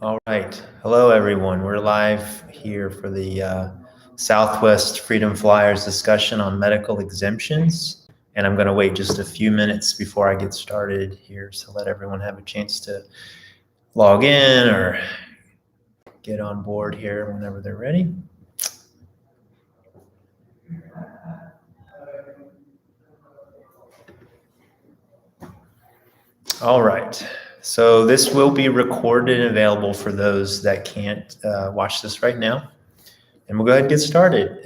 All right. Hello, everyone. We're live here for the Southwest Freedom Flyers discussion on medical exemptions. And I'm going to wait just a few minutes before I get started here, so let everyone have a chance to log in or get on board here whenever they're ready. All right. So this will be recorded and available for those that can't watch this right now. And we'll go ahead and get started.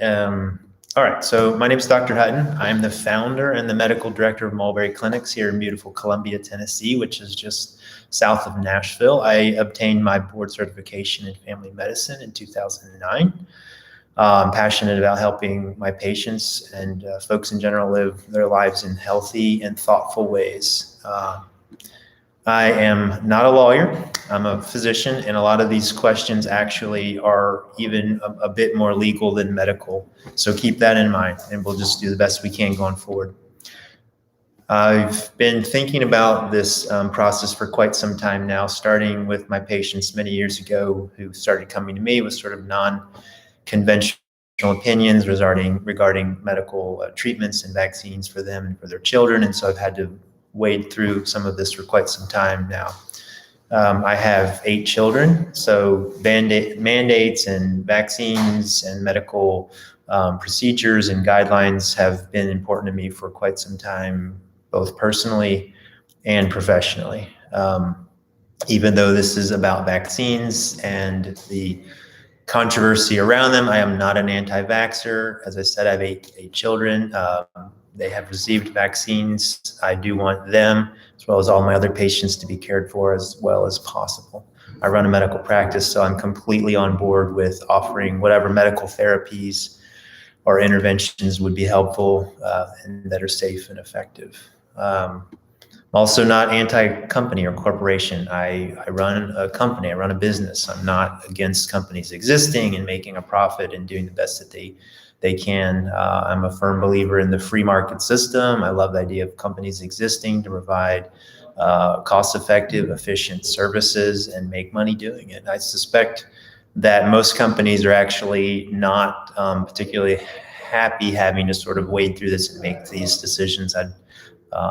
All right, so my name is Dr. Hutton. I'm the founder and the medical director of Mulberry Clinics here in beautiful Columbia, Tennessee, which is just south of Nashville. I obtained my board certification in family medicine in 2009. I'm passionate about helping my patients and folks in general live their lives in healthy and thoughtful ways. I am not a lawyer. I'm a physician, and a lot of these questions actually are even a bit more legal than medical. So keep that in mind, and we'll just do the best we can going forward. I've been thinking about this process for quite some time now, starting with my patients many years ago who started coming to me with sort of non-conventional opinions regarding medical treatments and vaccines for them and for their children. And so I've had to wade through some of this for quite some time now. I have 8 children, so mandates and vaccines and medical procedures and guidelines have been important to me for quite some time, both personally and professionally. Even though this is about vaccines and the controversy around them, I am not an anti-vaxxer. As I said, I have 8 children. They have received vaccines. I do want them, as well as all my other patients, to be cared for as well as possible. I run a medical practice, so I'm completely on board with offering whatever medical therapies or interventions would be helpful and that are safe and effective. I'm also not anti-company or corporation. I run a company, I run a business. I'm not against companies existing and making a profit and doing the best that they can. I'm a firm believer in the free market system. I love the idea of companies existing to provide cost-effective, efficient services and make money doing it. I suspect that most companies are actually not particularly happy having to sort of wade through this and make these decisions. I'd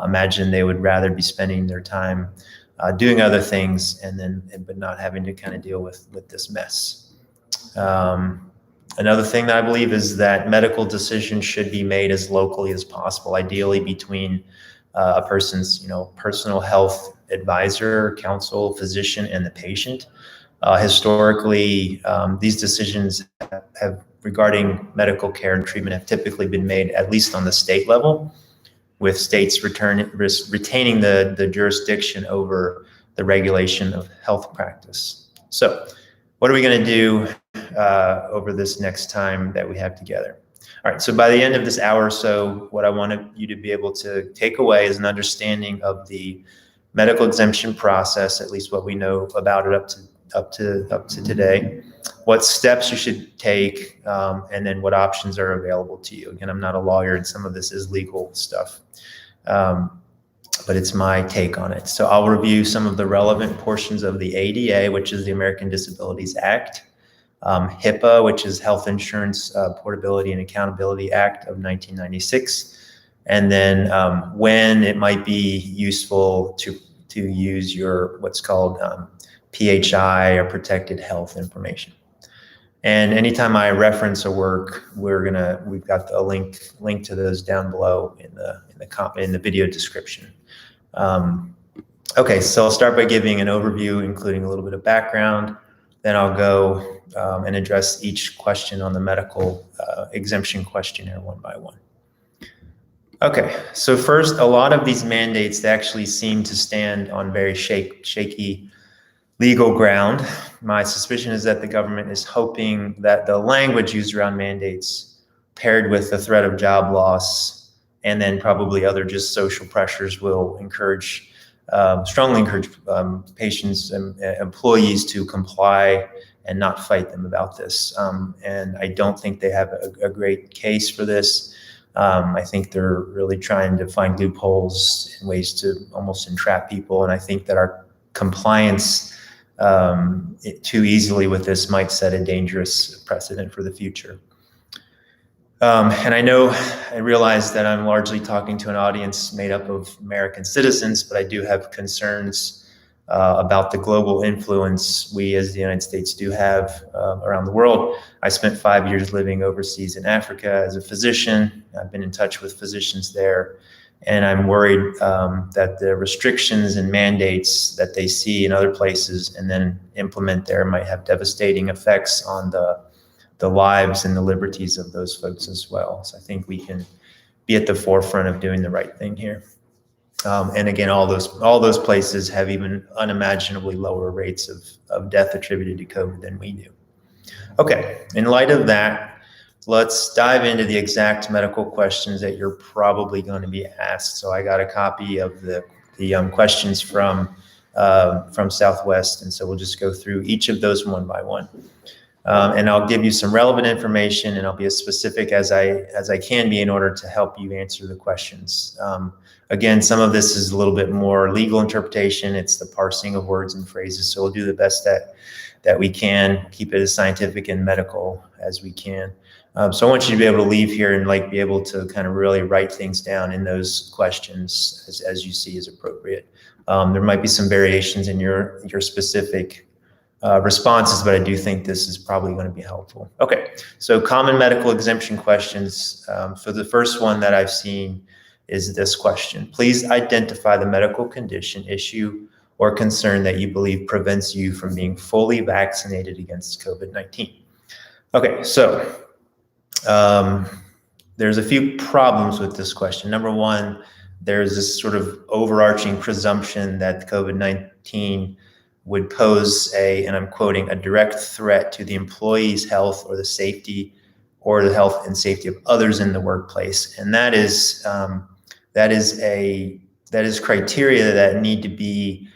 imagine they would rather be spending their time doing other things but not having to kind of deal with this mess. Another thing that I believe is that medical decisions should be made as locally as possible, ideally between a person's, personal health advisor, counsel, physician, and the patient. Historically, these decisions have regarding medical care and treatment have typically been made at least on the state level, with states retaining the jurisdiction over the regulation of health practice. So what are we going to do over this next time that we have together? All right, so by the end of this hour or so, what I wanted you to be able to take away is an understanding of the medical exemption process, at least what we know about it up to today, what steps you should take, and then what options are available to you. Again, I'm not a lawyer, and some of this is legal stuff, but it's my take on it. So I'll review some of the relevant portions of the ADA, which is the American Disabilities Act, HIPAA, which is Health Insurance Portability and Accountability Act of 1996, and then when it might be useful to use your what's called PHI, or protected health information. And anytime I reference a work, we've got the link to those down below in the video description. Okay, so I'll start by giving an overview, including a little bit of background. Then I'll go and address each question on the medical exemption questionnaire one by one. Okay, so first, a lot of these mandates actually seem to stand on very shaky legal ground. My suspicion is that the government is hoping that the language used around mandates, paired with the threat of job loss, and then probably other just social pressures, will strongly encourage patients and employees to comply and not fight them about this. And I don't think they have a great case for this. I think they're really trying to find loopholes and ways to almost entrap people. And I think that our compliance too easily with this might set a dangerous precedent for the future. And I realize that I'm largely talking to an audience made up of American citizens, but I do have concerns about the global influence we as the United States do have around the world. I spent 5 years living overseas in Africa as a physician. I've been in touch with physicians there, and I'm worried that the restrictions and mandates that they see in other places and then implement there might have devastating effects on the lives and the liberties of those folks as well. So I think we can be at the forefront of doing the right thing here. And again, all those places have even unimaginably lower rates of death attributed to COVID than we do. Okay, in light of that, let's dive into the exact medical questions that you're probably going to be asked. So I got a copy of the questions from Southwest, and so we'll just go through each of those one by one. And I'll give you some relevant information, and I'll be as specific as I can be in order to help you answer the questions. Again, some of this is a little bit more legal interpretation. It's the parsing of words and phrases. So we'll do the best that we can, keep it as scientific and medical as we can. So I want you to be able to leave here and be able to kind of really write things down in those questions as you see as appropriate. There might be some variations in your specific responses, but I do think this is probably going to be helpful. Okay, so common medical exemption questions. So the first one that I've seen is this question. Please identify the medical condition, issue, or concern that you believe prevents you from being fully vaccinated against COVID-19. Okay, so there's a few problems with this question. Number one, there's this sort of overarching presumption that COVID-19 would pose and I'm quoting, a direct threat to the employee's health or the safety or the health and safety of others in the workplace. And that is criteria that need to be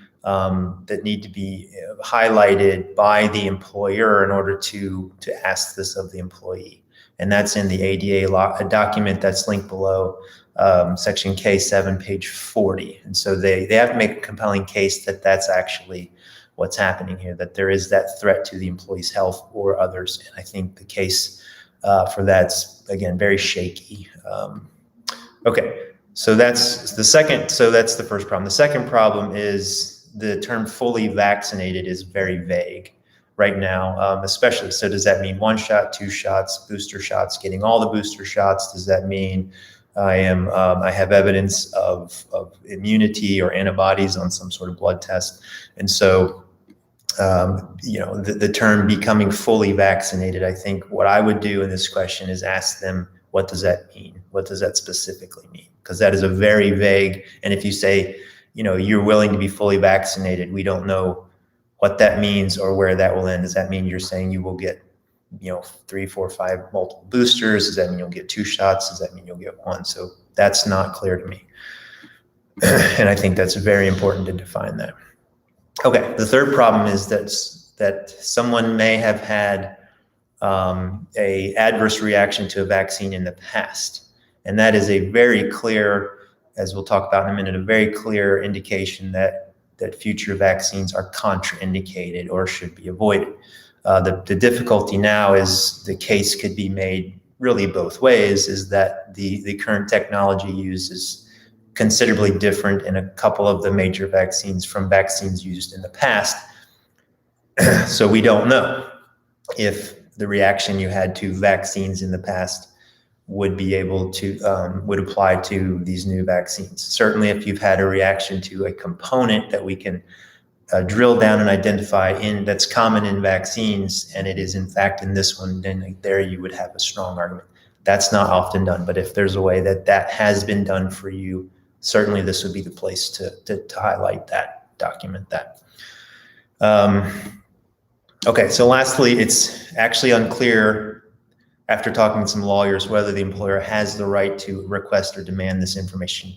highlighted by the employer in order to ask this of the employee. And that's in the ADA law, a document that's linked below, section K7, page 40. And so they have to make a compelling case that that's actually what's happening here, that there is that threat to the employee's health or others. And I think the case for that's, again, very shaky. Okay, so that's the second. So that's the first problem. The second problem is the term fully vaccinated is very vague right now, especially. So does that mean 1 shot, 2 shots, booster shots, getting all the booster shots? Does that mean I have evidence of immunity or antibodies on some sort of blood test? And so, the term becoming fully vaccinated, I think what I would do in this question is ask them, what does that mean? What does that specifically mean? Because that is a very vague, and if you say, you're willing to be fully vaccinated, we don't know what that means or where that will end. Does that mean you're saying you will get, 3, 4, 5 multiple boosters? Does that mean you'll get 2 shots? Does that mean you'll get 1? So that's not clear to me. And I think that's very important to define that. Okay, the third problem is that someone may have had a adverse reaction to a vaccine in the past. And that is a very clear, as we'll talk about in a minute, a very clear indication that future vaccines are contraindicated or should be avoided. The difficulty now is the case could be made really both ways, is that the current technology used is considerably different in a couple of the major vaccines from vaccines used in the past. So we don't know if the reaction you had to vaccines in the past would be able to, would apply to these new vaccines. Certainly if you've had a reaction to a component that we can drill down and identify that's common in vaccines, and it is in fact in this one, then there you would have a strong argument. That's not often done, but if there's a way that has been done for you, certainly this would be the place to highlight that, document that. Okay, so lastly, it's actually unclear after talking to some lawyers whether the employer has the right to request or demand this information.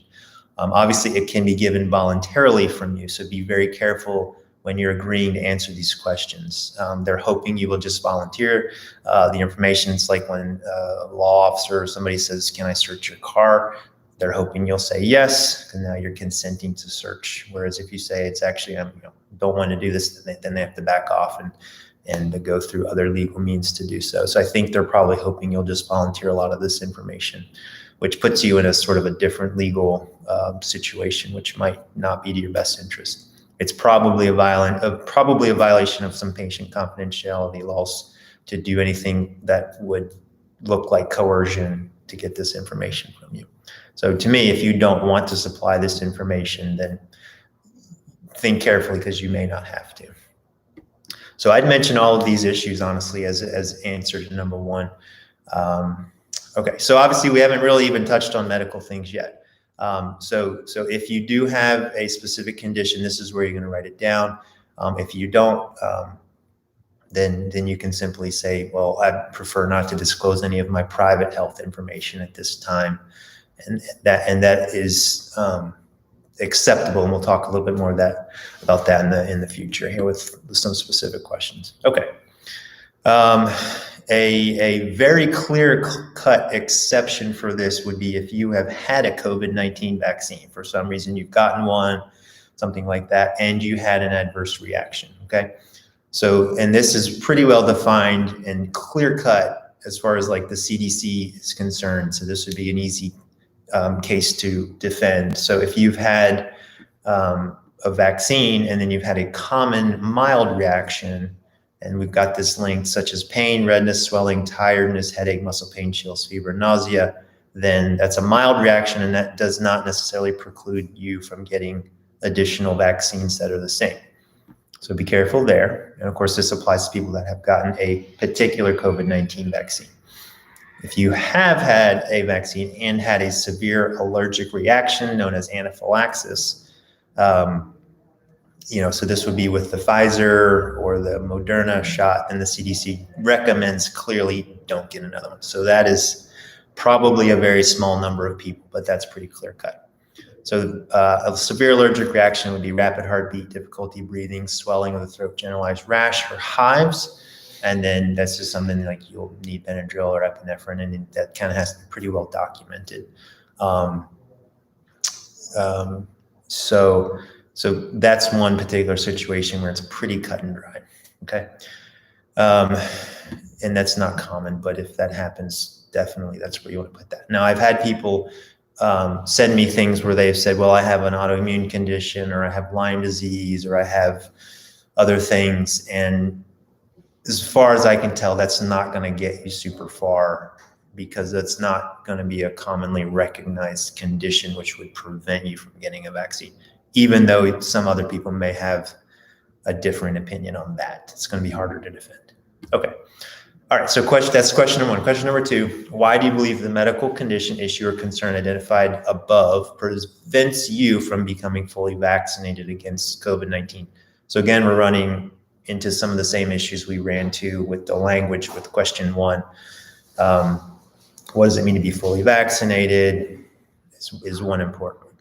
Obviously, it can be given voluntarily from you, so be very careful when you're agreeing to answer these questions. They're hoping you will just volunteer the information. It's like when a law officer or somebody says, can I search your car? they're hoping you'll say yes, and now you're consenting to search. Whereas if you say it's actually, don't want to do this, then they have to back off and to go through other legal means to do so. So I think they're probably hoping you'll just volunteer a lot of this information, which puts you in a sort of a different legal situation, which might not be to your best interest. It's probably a violation of some patient confidentiality laws to do anything that would look like coercion to get this information from you. So to me, if you don't want to supply this information, then think carefully, because you may not have to. So I'd mention all of these issues, honestly, as answer to number one. Okay, so obviously we haven't really even touched on medical things yet. So if you do have a specific condition, this is where you're going to write it down. If you don't, then you can simply say, well, I prefer not to disclose any of my private health information at this time, and that is acceptable. And we'll talk a little bit more about that in the future here with some specific questions. Okay. A very clear-cut exception for this would be if you have had a COVID-19 vaccine. For some reason, you've gotten one, something like that, and you had an adverse reaction, okay? So, and this is pretty well defined and clear-cut as far as like the CDC is concerned. So this would be an easy case to defend. So if you've had a vaccine and then you've had a common mild reaction, and we've got this link, such as pain, redness, swelling, tiredness, headache, muscle pain, chills, fever, nausea, then that's a mild reaction, and that does not necessarily preclude you from getting additional vaccines that are the same. So be careful there. And of course, this applies to people that have gotten a particular COVID-19 vaccine. If you have had a vaccine and had a severe allergic reaction known as anaphylaxis, so this would be with the Pfizer or the Moderna shot, and the CDC recommends clearly don't get another one. So that is probably a very small number of people, but that's pretty clear cut. So a severe allergic reaction would be rapid heartbeat, difficulty breathing, swelling of the throat, generalized rash or hives. And then that's just something like you'll need Benadryl or epinephrine, and that kind of has to be pretty well documented. So that's one particular situation where it's pretty cut and dry, okay? And that's not common, but if that happens, definitely that's where you want to put that. Now, I've had people send me things where they've said, well, I have an autoimmune condition, or I have Lyme disease, or I have other things. And as far as I can tell, that's not going to get you super far, because that's not going to be a commonly recognized condition which would prevent you from getting a vaccine, even though some other people may have a different opinion on that. It's going to be harder to defend. Okay. All right. So that's question number one. Question number two, why do you believe the medical condition, issue, or concern identified above prevents you from becoming fully vaccinated against COVID-19? So again, we're running into some of the same issues we ran to with the language with question one. What does it mean to be fully vaccinated is one important one.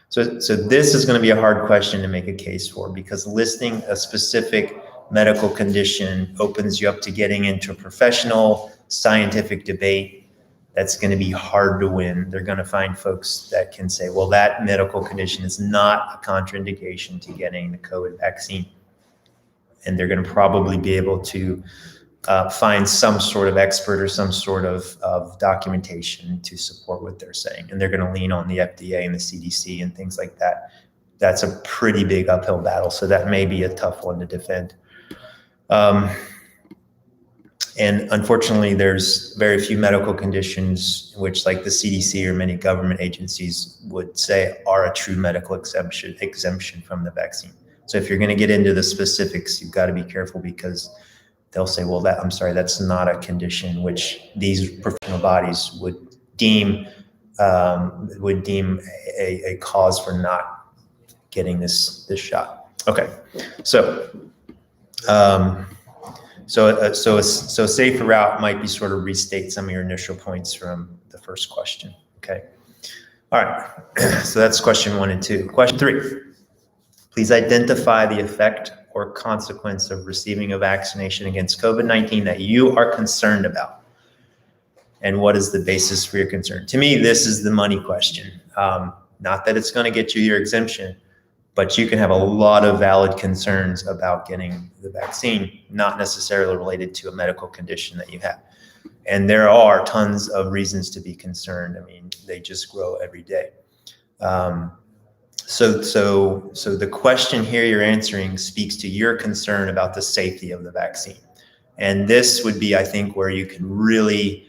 So this is going to be a hard question to make a case for, because listing a specific medical condition opens you up to getting into a professional scientific debate that's going to be hard to win. They're going to find folks that can say, well, that medical condition is not a contraindication to getting the COVID vaccine. And they're going to probably be able to find some sort of expert or some sort of documentation to support what they're saying. And they're going to lean on the FDA and the CDC and things like that. That's a pretty big uphill battle. So that may be a tough one to defend. And unfortunately, there's very few medical conditions which, like the CDC or many government agencies would say, are a true medical exemption from the vaccine. So if you're going to get into the specifics, you've got to be careful, because they'll say, well, that's not a condition which these professional bodies would deem a cause for not getting this shot. Okay, so a safer route might be sort of restate some of your initial points from the first question. Okay, all right. So that's question 1 and 2. Question 3. Please identify the effect or consequence of receiving a vaccination against COVID-19 that you are concerned about. And what is the basis for your concern? To me, this is the money question. Not that it's going to get you your exemption, but you can have a lot of valid concerns about getting the vaccine, not necessarily related to a medical condition that you have. And there are tons of reasons to be concerned. I mean, they just grow every day. So the question here you're answering speaks to your concern about the safety of the vaccine. And this would be, I think, where you can really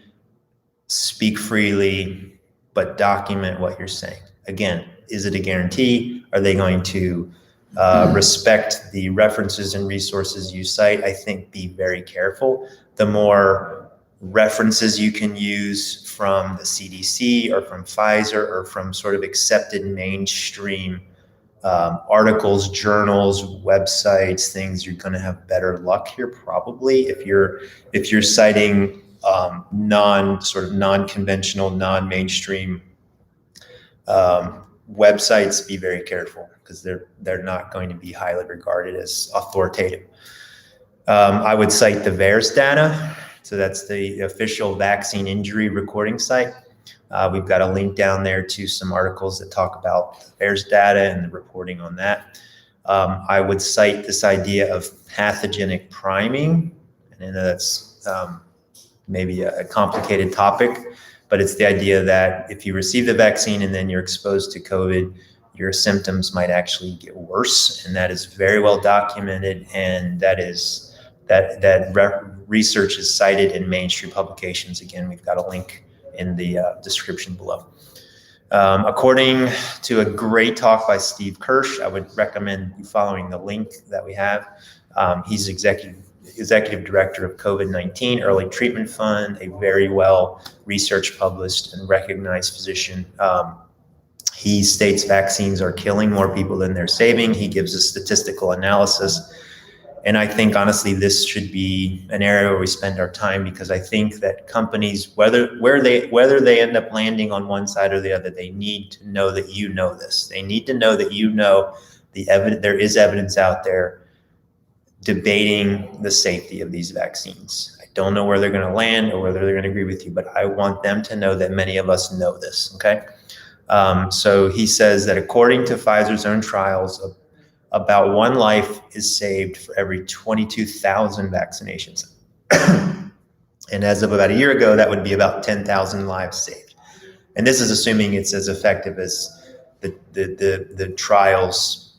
speak freely, but document what you're saying. Again, is it a guarantee? Are they going to respect the references and resources you cite? I think be very careful. The more references you can use from the CDC or from Pfizer or from sort of accepted mainstream articles, journals, websites, things, you're going to have better luck here probably. If you're citing non-conventional, non-mainstream websites, be very careful because they're not going to be highly regarded as authoritative. I would cite the VAERS data. So that's the official vaccine injury recording site. We've got a link down there to some articles that talk about VAERS data and the reporting on that. I would cite this idea of pathogenic priming. And I know that's maybe a complicated topic, but it's the idea that if you receive the vaccine and then you're exposed to COVID, your symptoms might actually get worse. And that is very well documented. And that research is cited in mainstream publications. Again, we've got a link in the description below. According to a great talk by Steve Kirsch, I would recommend you following the link that we have. He's executive director of COVID-19 Early Treatment Fund, a very well research published and recognized physician. He states vaccines are killing more people than they're saving. He gives a statistical analysis. And I think, honestly, this should be an area where we spend our time, because I think that companies, whether they end up landing on one side or the other, they need to know that you know this. They need to know that you know there is evidence out there debating the safety of these vaccines. I don't know where they're going to land or whether they're going to agree with you, but I want them to know that many of us know this, okay? So he says that according to Pfizer's own trials, about one life is saved for every 22,000 vaccinations. And as of about a year ago, that would be about 10,000 lives saved. And this is assuming it's as effective as the trials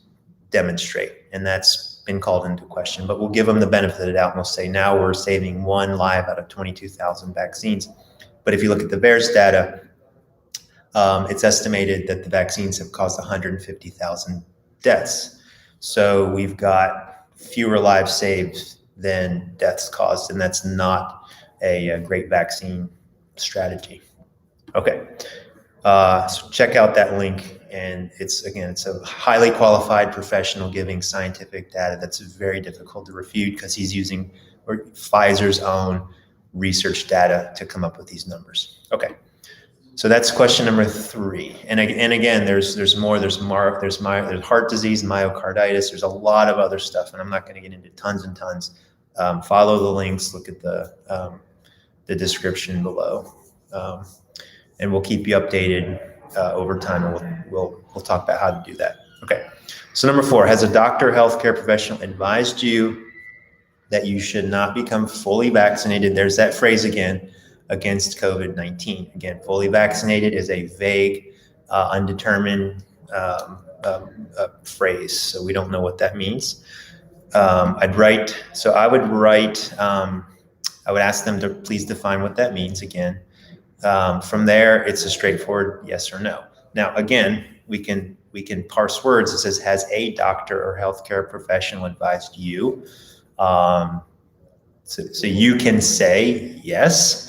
demonstrate. And that's been called into question. But we'll give them the benefit of the doubt and we'll say now we're saving one life out of 22,000 vaccines. But if you look at the VAERS data, it's estimated that the vaccines have caused 150,000 deaths. So we've got fewer lives saved than deaths caused, and that's not a great vaccine strategy. Okay, so check out that link, and it's a highly qualified professional giving scientific data that's very difficult to refute because he's using Pfizer's own research data to come up with these numbers. Okay. So that's question number 3. And again, there's more. There's heart disease, myocarditis. There's a lot of other stuff, and I'm not going to get into tons and tons. Follow the links. Look at the description below, and we'll keep you updated over time. And we'll talk about how to do that. Okay. So number 4, has a doctor or healthcare professional advised you that you should not become fully vaccinated? There's that phrase again. Against COVID-19. Again, fully vaccinated is a vague, undetermined phrase, so we don't know what that means. I would ask them to please define what that means again. From there, it's a straightforward yes or no. Now, again, we can parse words. It says, has a doctor or healthcare professional advised you? So you can say yes.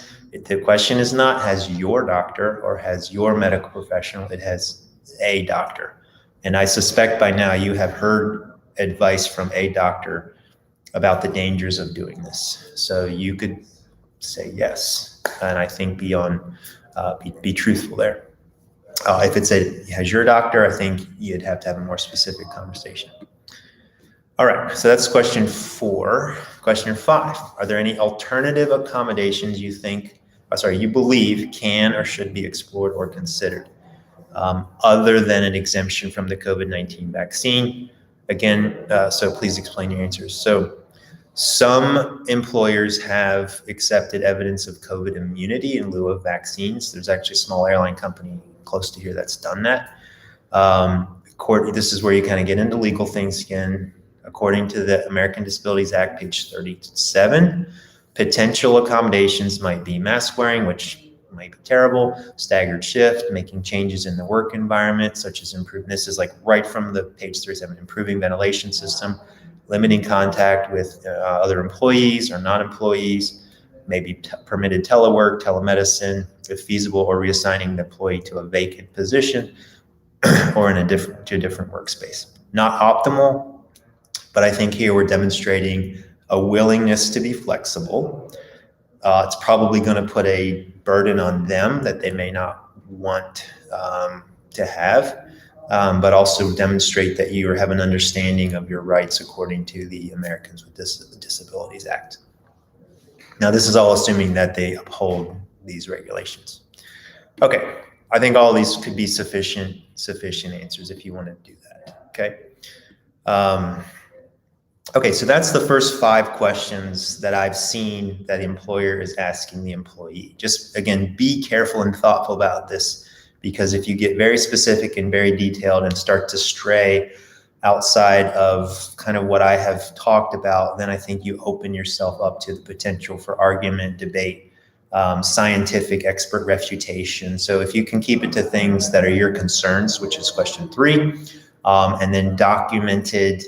The question is not has your doctor or has your medical professional, it has a doctor. And I suspect by now you have heard advice from a doctor about the dangers of doing this. So you could say yes, and I think be truthful there. If it said has your doctor, I think you'd have to have a more specific conversation. All right, so that's question 4. Question 5, are there any alternative accommodations you think you believe can or should be explored or considered, other than an exemption from the COVID-19 vaccine. Again, so please explain your answers. So some employers have accepted evidence of COVID immunity in lieu of vaccines. There's actually a small airline company close to here that's done that. This is where you kind of get into legal things again. According to the American Disabilities Act, page 37, potential accommodations might be mask wearing, which might be terrible, staggered shift, making changes in the work environment, such as this is like right from the page 37, improving ventilation system, limiting contact with other employees or non-employees, maybe permitted telework, telemedicine, if feasible, or reassigning the employee to a vacant position or to a different workspace. Not optimal, but I think here we're demonstrating a willingness to be flexible. It's probably going to put a burden on them that they may not want to have, but also demonstrate that you have an understanding of your rights according to the Americans with Disabilities Act. Now, this is all assuming that they uphold these regulations. Okay, I think all these could be sufficient answers if you want to do that, okay? Okay, so that's the first 5 questions that I've seen that the employer is asking the employee. Just, again, be careful and thoughtful about this, because if you get very specific and very detailed and start to stray outside of kind of what I have talked about, then I think you open yourself up to the potential for argument, debate, scientific expert refutation. So if you can keep it to things that are your concerns, which is question 3, and then documented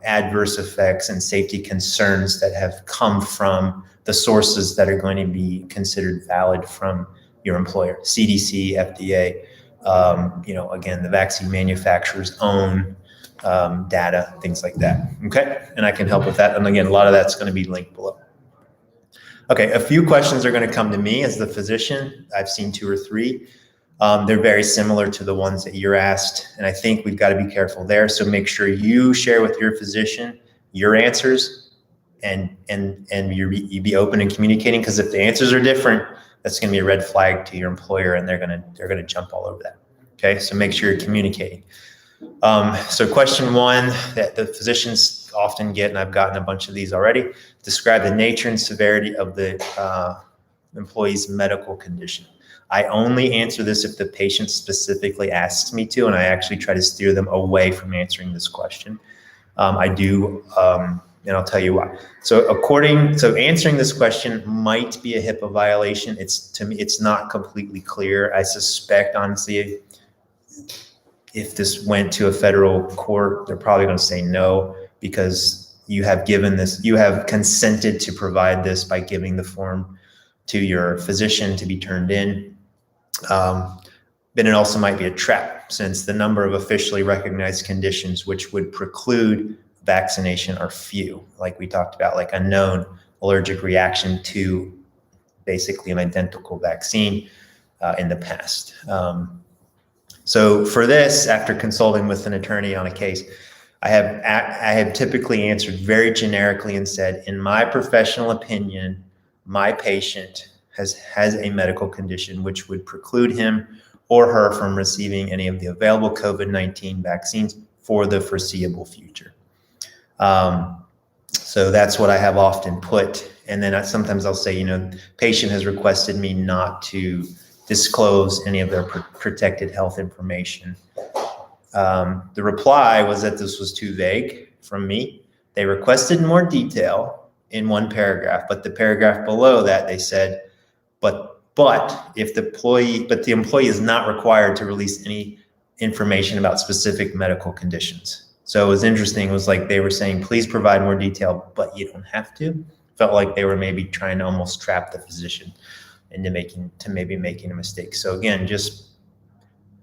adverse effects and safety concerns that have come from the sources that are going to be considered valid from your employer, CDC, FDA, again, the vaccine manufacturer's own data, things like that, okay? And I can help with that. And again, a lot of that's going to be linked below. Okay, a few questions are going to come to me as the physician. I've seen 2 or 3. They're very similar to the ones that you're asked, and I think we've got to be careful there. So make sure you share with your physician your answers, and you be open and communicating, because if the answers are different, that's going to be a red flag to your employer, and they're going to jump all over that. Okay, so make sure you're communicating. So question 1 that the physicians often get, and I've gotten a bunch of these already: describe the nature and severity of the employee's medical condition. I only answer this if the patient specifically asks me to, and I actually try to steer them away from answering this question. I do, and I'll tell you why. So answering this question might be a HIPAA violation. To me, it's not completely clear. I suspect, honestly, if this went to a federal court, they're probably going to say no, because you have consented to provide this by giving the form to your physician to be turned in. But it also might be a trap, since the number of officially recognized conditions which would preclude vaccination are few, like we talked about, like a known allergic reaction to basically an identical vaccine in the past. So for this, after consulting with an attorney on a case, I have typically answered very generically and said, in my professional opinion, my patient has a medical condition which would preclude him or her from receiving any of the available COVID-19 vaccines for the foreseeable future. So that's what I have often put. And then sometimes I'll say, patient has requested me not to disclose any of their protected health information. The reply was that this was too vague from me. They requested more detail in one paragraph, but the paragraph below that they said, but the employee is not required to release any information about specific medical conditions. So it was interesting. It was like they were saying, please provide more detail, but you don't have to. Felt like they were maybe trying to almost trap the physician into maybe making a mistake. So again,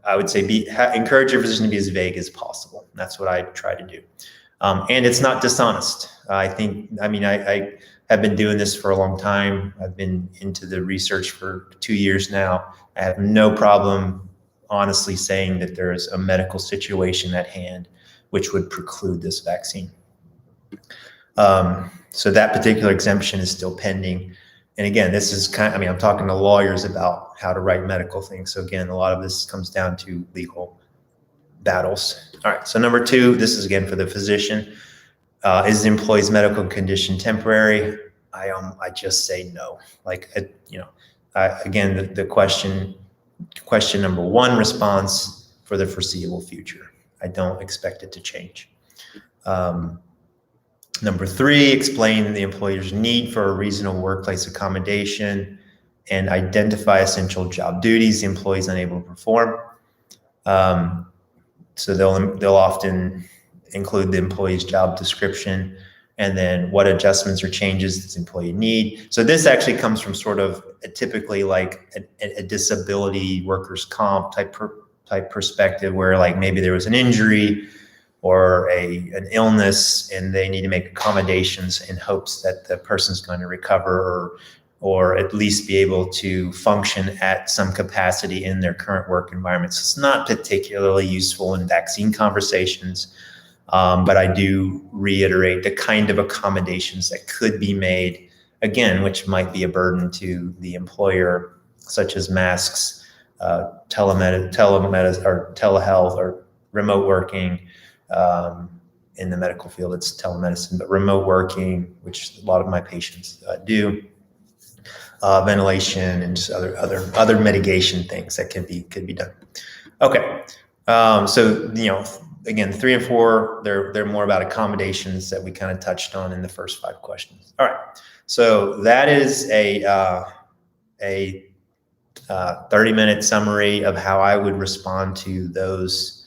I would say encourage your physician to be as vague as possible. That's what I try to do. And it's not dishonest. I have been doing this for a long time. I've been into the research for 2 years now. I have no problem honestly saying that there is a medical situation at hand which would preclude this vaccine. So that particular exemption is still pending. And again, this is I'm talking to lawyers about how to write medical things. So again, a lot of this comes down to legal battles. All right, so number 2, this is again for the physician. Is the employee's medical condition temporary? I just say no. Again, the question number 1 response for the foreseeable future. I don't expect it to change. Number 3, explain the employer's need for a reasonable workplace accommodation and identify essential job duties the employee is unable to perform. So they'll often include the employee's job description and then what adjustments or changes does the employee need. So this actually comes from sort of typically like a disability workers' comp type perspective, where like maybe there was an injury or an illness and they need to make accommodations in hopes that the person's going to recover or at least be able to function at some capacity in their current work environment. So it's not particularly useful in vaccine conversations, but I do reiterate the kind of accommodations that could be made, again, which might be a burden to the employer, such as masks, telemedicine or telehealth or remote working. In the medical field, it's telemedicine, but remote working, which a lot of my patients do, ventilation and just other mitigation things that could be done. Okay, so again, 3 and 4, they're more about accommodations that we kind of touched on in the first 5 questions. All right, so that is a 30-minute summary of how I would respond to those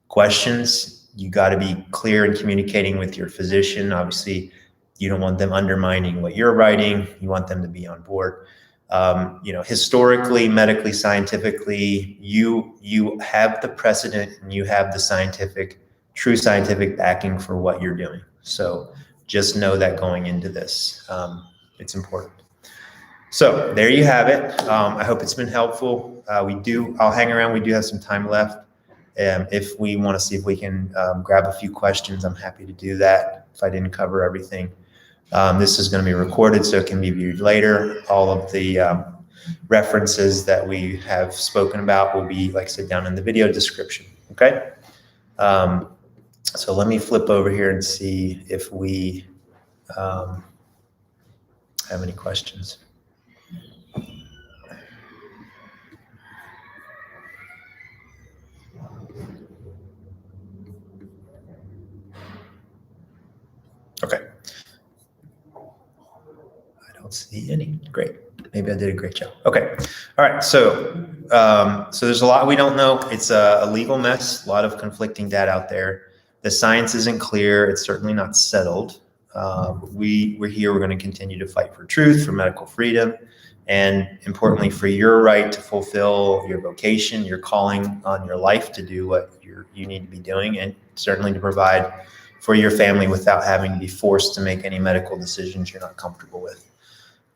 questions. You got to be clear in communicating with your physician. Obviously, you don't want them undermining what you're writing. You want them to be on board. Historically, medically, scientifically, you have the precedent and you have the true scientific backing for what you're doing. So just know that going into this, it's important. So there you have it. I hope it's been helpful. I'll hang around. We do have some time left. If we want to see if we can grab a few questions, I'm happy to do that if I didn't cover everything. This is going to be recorded so it can be viewed later. All of the references that we have spoken about will be, like I said, down in the video description. Okay? So let me flip over here and see if we have any questions. Okay. I don't see any. Great. Maybe I did a great job. Okay. All right. So there's a lot we don't know. It's a legal mess, a lot of conflicting data out there. The science isn't clear. It's certainly not settled. We're here. We're going to continue to fight for truth, for medical freedom, and importantly, for your right to fulfill your vocation, your calling on your life to do what you need to be doing, and certainly to provide for your family without having to be forced to make any medical decisions you're not comfortable with.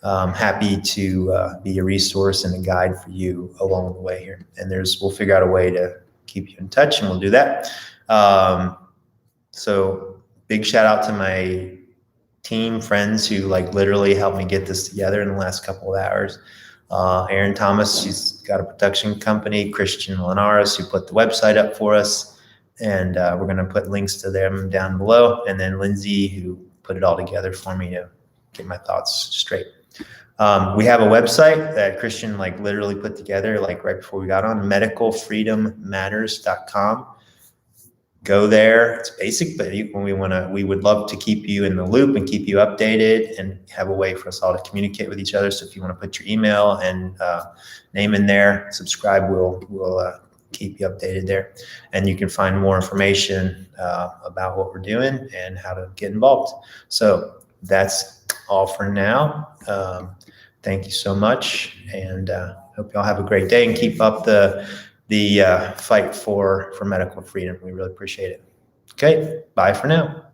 Happy to be a resource and a guide for you along the way here. And we'll figure out a way to keep you in touch, and we'll do that. So big shout out to my team, friends who literally helped me get this together in the last couple of hours. Erin Thomas, she's got a production company, Christian Linares, who put the website up for us. And we're going to put links to them down below. And then Lindsay, who put it all together for me to get my thoughts straight. We have a website that Christian literally put together right before we got on, medicalfreedommatters.com. Go there. It's basic, but we would love to keep you in the loop and keep you updated and have a way for us all to communicate with each other. So if you want to put your email and name in there, subscribe, we'll keep you updated there. And you can find more information about what we're doing and how to get involved. So that's all for now. Thank you so much, and hope y'all have a great day and keep up the fight for medical freedom. We really appreciate it. Okay, bye for now.